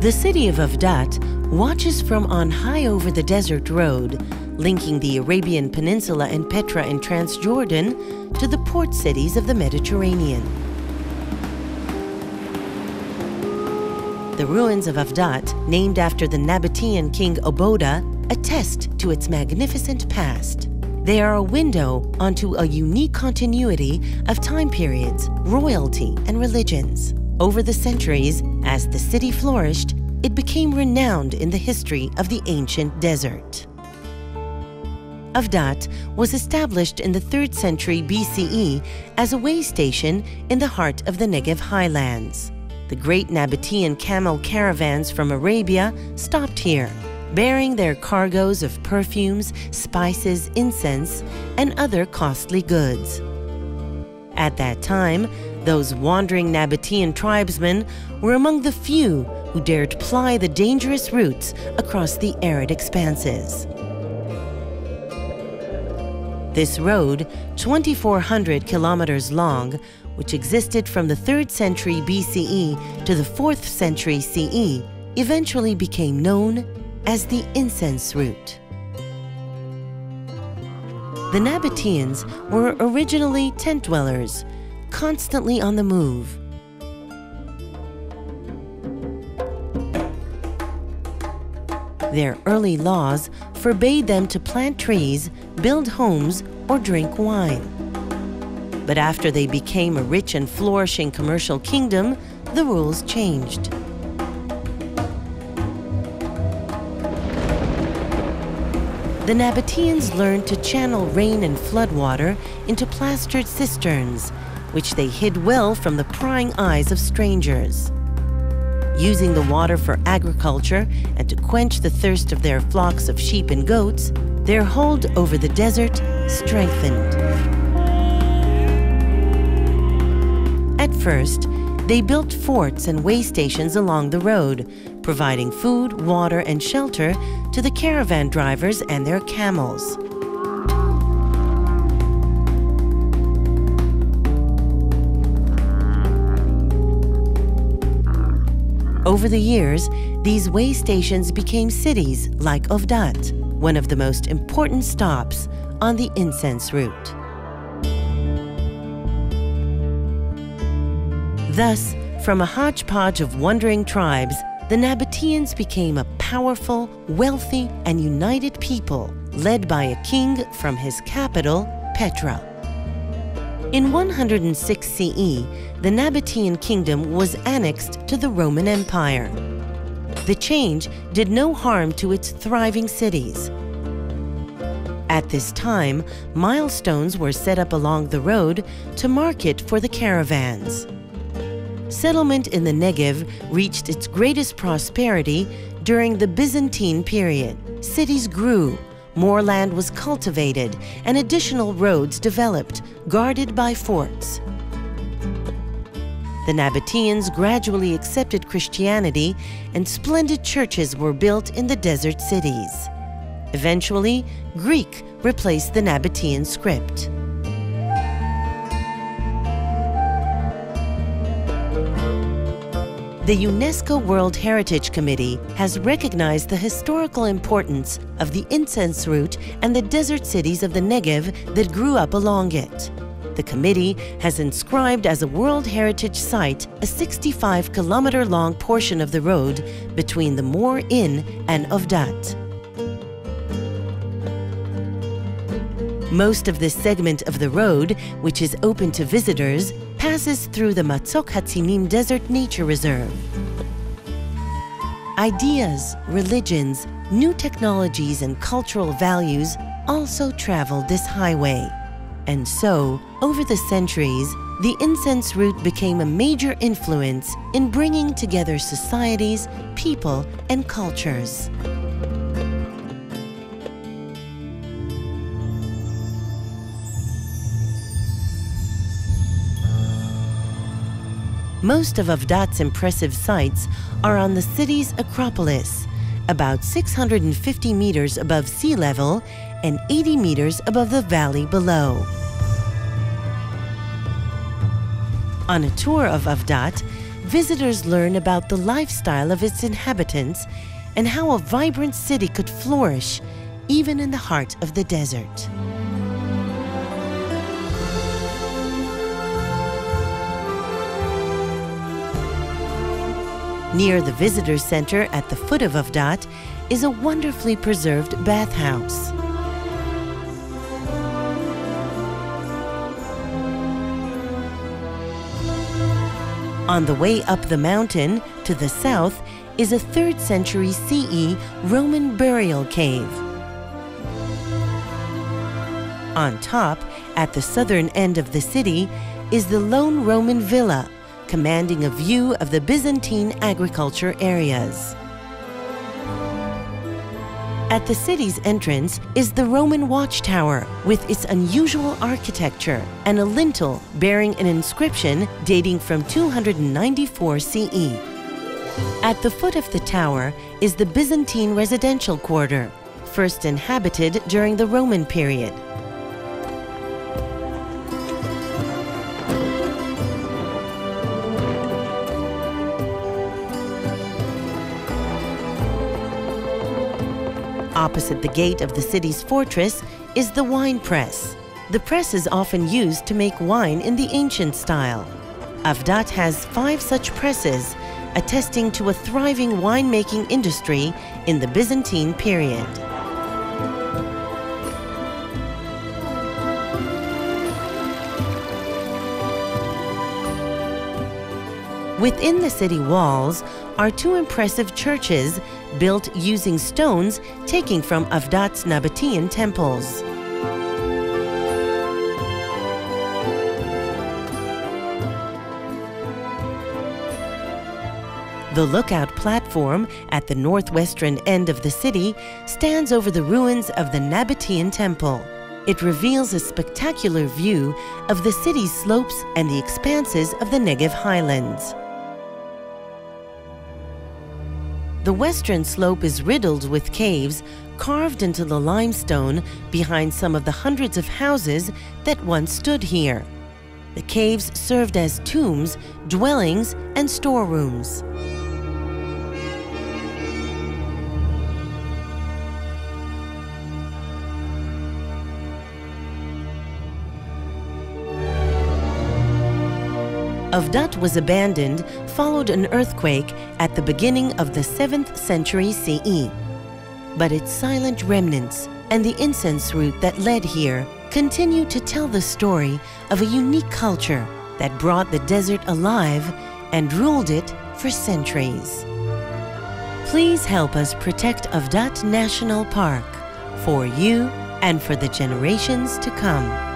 The city of Avdat watches from on high over the desert road, linking the Arabian Peninsula and Petra in Transjordan to the port cities of the Mediterranean. The ruins of Avdat, named after the Nabatean king Oboda, attest to its magnificent past. They are a window onto a unique continuity of time periods, royalty, and religions. Over the centuries, as the city flourished, it became renowned in the history of the ancient desert. Avdat was established in the 3rd century BCE as a way station in the heart of the Negev highlands. The great Nabatean camel caravans from Arabia stopped here, bearing their cargoes of perfumes, spices, incense, and other costly goods. At that time, those wandering Nabatean tribesmen were among the few who dared ply the dangerous routes across the arid expanses. This road, 2,400 kilometers long, which existed from the 3rd century BCE to the 4th century CE, eventually became known as the Incense Route. The Nabateans were originally tent dwellers, constantly on the move. Their early laws forbade them to plant trees, build homes, or drink wine. But after they became a rich and flourishing commercial kingdom, the rules changed. The Nabateans learned to channel rain and floodwater into plastered cisterns, which they hid well from the prying eyes of strangers. Using the water for agriculture and to quench the thirst of their flocks of sheep and goats, their hold over the desert strengthened. At first, they built forts and way stations along the road, providing food, water, and shelter to the caravan drivers and their camels. Over the years, these way stations became cities like Avdat, one of the most important stops on the Incense Route. Thus, from a hodgepodge of wandering tribes, the Nabateans became a powerful, wealthy, and united people, led by a king from his capital, Petra. In 106 CE, the Nabatean kingdom was annexed to the Roman Empire. The change did no harm to its thriving cities. At this time, milestones were set up along the road to mark it for the caravans. Settlement in the Negev reached its greatest prosperity during the Byzantine period. Cities grew, more land was cultivated, and additional roads developed, guarded by forts. The Nabateans gradually accepted Christianity, and splendid churches were built in the desert cities. Eventually, Greek replaced the Nabatean script. The UNESCO World Heritage Committee has recognized the historical importance of the Incense Route and the desert cities of the Negev that grew up along it. The committee has inscribed as a World Heritage Site a 65-kilometer-long portion of the road between the Moor Inn and Avdat. Most of this segment of the road, which is open to visitors, passes through the Matzok Hatzinim Desert Nature Reserve. Ideas, religions, new technologies, and cultural values also travel this highway. And so, over the centuries, the Incense Route became a major influence in bringing together societies, people, and cultures. Most of Avdat's impressive sites are on the city's Acropolis, about 650 meters above sea level and 80 meters above the valley below. On a tour of Avdat, visitors learn about the lifestyle of its inhabitants and how a vibrant city could flourish even in the heart of the desert. Near the visitor center at the foot of Avdat is a wonderfully preserved bathhouse. On the way up the mountain to the south is a 3rd century CE Roman burial cave. On top, at the southern end of the city, is the lone Roman villa, commanding a view of the Byzantine agriculture areas. At the city's entrance is the Roman watchtower with its unusual architecture and a lintel bearing an inscription dating from 294 CE. At the foot of the tower is the Byzantine residential quarter, first inhabited during the Roman period. Opposite the gate of the city's fortress is the Winepress. The press is often used to make wine in the ancient style. Avdat has 5 such presses, attesting to a thriving winemaking industry in the Byzantine period. Within the city walls are 2 impressive churches built using stones taken from Avdat's Nabatean temples. The lookout platform at the northwestern end of the city stands over the ruins of the Nabatean temple. It reveals a spectacular view of the city's slopes and the expanses of the Negev highlands. The western slope is riddled with caves carved into the limestone behind some of the hundreds of houses that once stood here. The caves served as tombs, dwellings, and storerooms. Avdat was abandoned followed an earthquake at the beginning of the 7th century CE. But its silent remnants and the Incense Route that led here continue to tell the story of a unique culture that brought the desert alive and ruled it for centuries. Please help us protect Avdat National Park for you and for the generations to come.